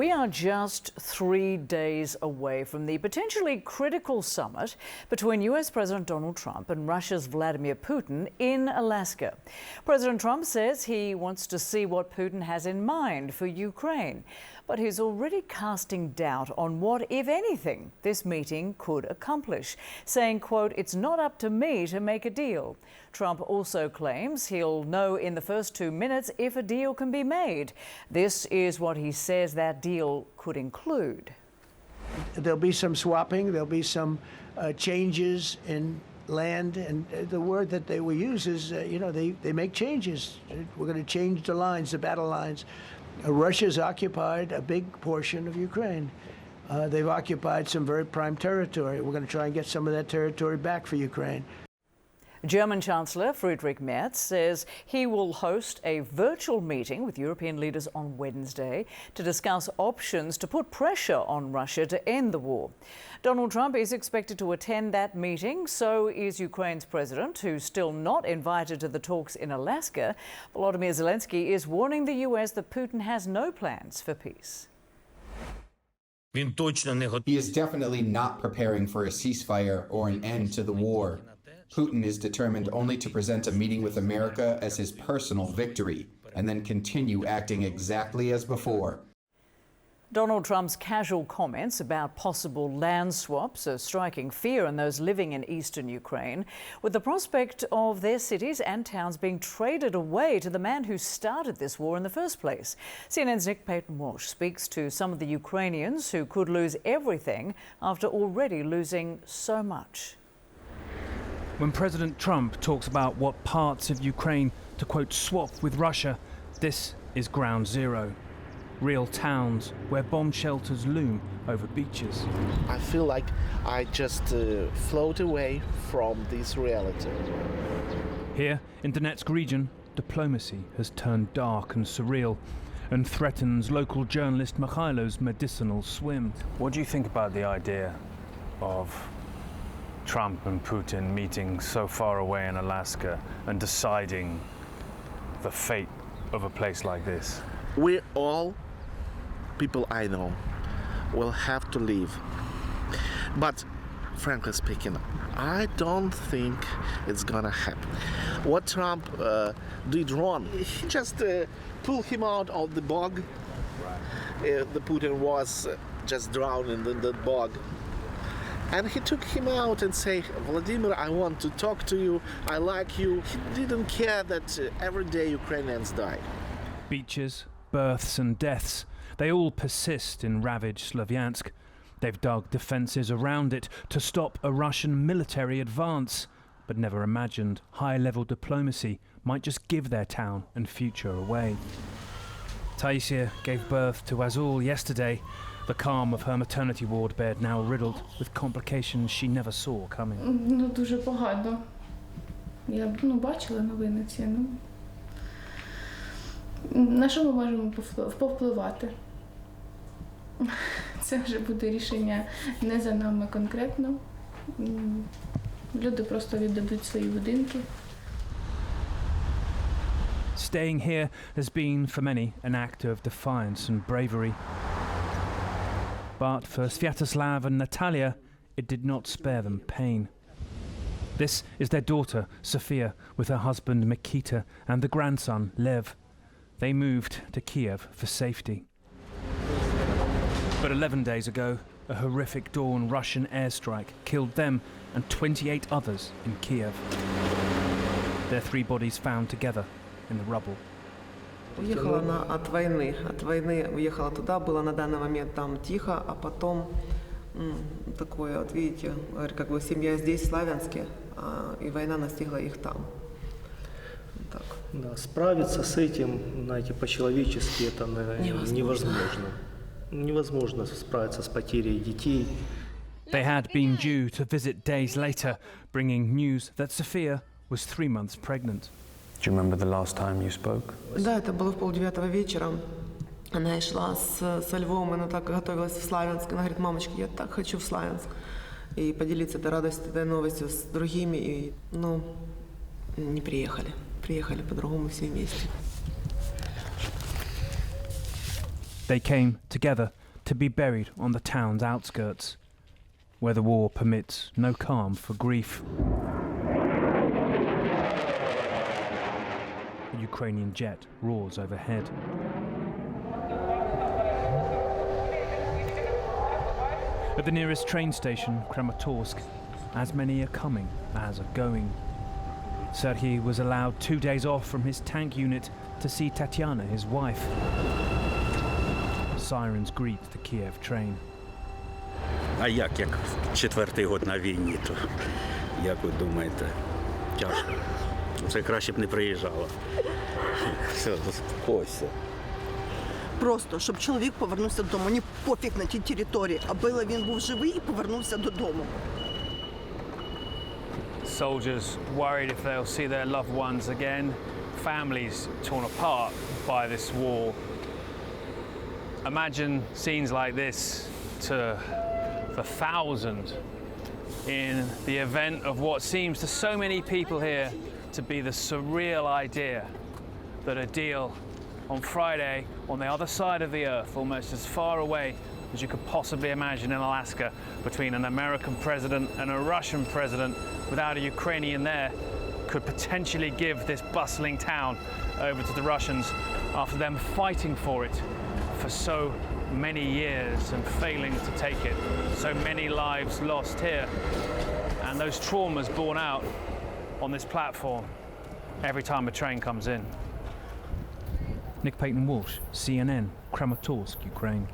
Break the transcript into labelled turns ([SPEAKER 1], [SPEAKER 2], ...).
[SPEAKER 1] We are just 3 days away from the potentially critical summit between US President Donald Trump and Russia's Vladimir Putin in Alaska. President Trump says he wants to see what Putin has in mind for Ukraine, but he's already casting doubt on what, if anything, this meeting could accomplish, saying, quote, "It's not up to me to make a deal." Trump also claims he'll know in the first 2 minutes if a deal can be made. This is what he says that deal could include.
[SPEAKER 2] There'll be some swapping, there'll be some changes in land, and the word that they will use is, they make changes. We're going to change the lines, the battle lines. Russia's occupied a big portion of Ukraine. They've occupied some very prime territory. We're going to try and get some of that territory back for Ukraine.
[SPEAKER 1] German Chancellor Friedrich Merz says he will host a virtual meeting with European leaders on Wednesday to discuss options to put pressure on Russia to end the war. Donald Trump is expected to attend that meeting, so is Ukraine's president, who's still not invited to the talks in Alaska. Volodymyr Zelensky is warning the US that Putin has no plans for peace.
[SPEAKER 3] He is definitely not preparing for a ceasefire or an end to the war. Putin is determined only to present a meeting with America as his personal victory, and then continue acting exactly as before.
[SPEAKER 1] Donald Trump's casual comments about possible land swaps are striking fear in those living in eastern Ukraine, with the prospect of their cities and towns being traded away to the man who started this war in the first place. CNN's Nick Payton-Walsh speaks to some of the Ukrainians who could lose everything after already losing so much.
[SPEAKER 4] When President Trump talks about what parts of Ukraine to, quote, swap with Russia, this is ground zero. Real towns where bomb shelters loom over beaches.
[SPEAKER 5] I feel like I just float away from this reality.
[SPEAKER 4] Here in Donetsk region, diplomacy has turned dark and surreal and threatens local journalist Mikhailo's medicinal swim. What do you think about the idea of Trump and Putin meeting so far away in Alaska and deciding the fate of a place like this?
[SPEAKER 5] We all, people I know, will have to leave. But frankly speaking, I don't think it's gonna happen. What Trump did wrong, he just pulled him out of the bog. The Putin was just drowning in the bog. And he took him out and said, "Vladimir, I want to talk to you. I like you." He didn't care that every day Ukrainians die.
[SPEAKER 4] Beaches, births and deaths, they all persist in ravaged Slavyansk. They've dug defences around it to stop a Russian military advance, but never imagined high-level diplomacy might just give their town and future away. Taisia gave birth to Azul yesterday. The calm of her maternity ward bed now riddled with complications she never saw coming.
[SPEAKER 6] Дуже погано. Я бачила новини ці. На що ми можемо повпливати? Це вже буде рішення не за нами конкретно. Люди просто віддадуть свої будинки.
[SPEAKER 4] Staying here has been for many an act of defiance and bravery. But for Sviatoslav and Natalia, it did not spare them pain. This is their daughter, Sofia, with her husband, Mikita, and the grandson, Lev. They moved to Kiev for safety. But 11 days ago, a horrific dawn Russian airstrike killed them and 28 others in Kiev. Their 3 bodies found together in the rubble.
[SPEAKER 7] Уехала от войны уехала туда, было на данный момент там тихо, а потом такое, вот видите, как бы семья здесь, в Славянске, и война настигла их там. Так.
[SPEAKER 8] Да, справиться с этим, знаете, по-человечески это невозможно. Невозможно справиться с потерей детей.
[SPEAKER 4] They had been due to visit days later, bringing news that Sofia was 3 months pregnant.
[SPEAKER 9] Do you remember the last time you spoke?
[SPEAKER 7] Да, это было в 8:30 вечера. Она шла со Львом, она так готовилась в Славянск. Она говорит: "Мамочка, я так хочу в Славянск". И поделиться этой радостью, этой новостью с другими. И, не приехали. Приехали по-другому все вместе.
[SPEAKER 4] They came together to be buried on the town's outskirts, where the war permits no calm for grief. A Ukrainian jet roars overhead. At the nearest train station, Kramatorsk, as many are coming as are going. Serhiy was allowed 2 days off from his tank unit to see Tatiana, his wife. Sirens greet the Kiev train.
[SPEAKER 10] А як четвертий год на війні, то як ви думаєте, тяжко. Це краще б не приїжджало. Все, заспокойся.
[SPEAKER 11] Просто, щоб чоловік повернувся додому. Мені пофіг на тій території, аби він був живий і повернувся додому.
[SPEAKER 4] Soldiers worried if they'll see their loved ones again. Families torn apart by this war. Imagine scenes like this to the thousand in the event of what seems to so many people here to be the surreal idea that a deal on Friday on the other side of the earth, almost as far away as you could possibly imagine in Alaska, between an American president and a Russian president without a Ukrainian there, could potentially give this bustling town over to the Russians after them fighting for it for so many years and failing to take it. So many lives lost here, and those traumas borne out on this platform every time a train comes in. Nick Payton-Walsh, CNN, Kramatorsk, Ukraine.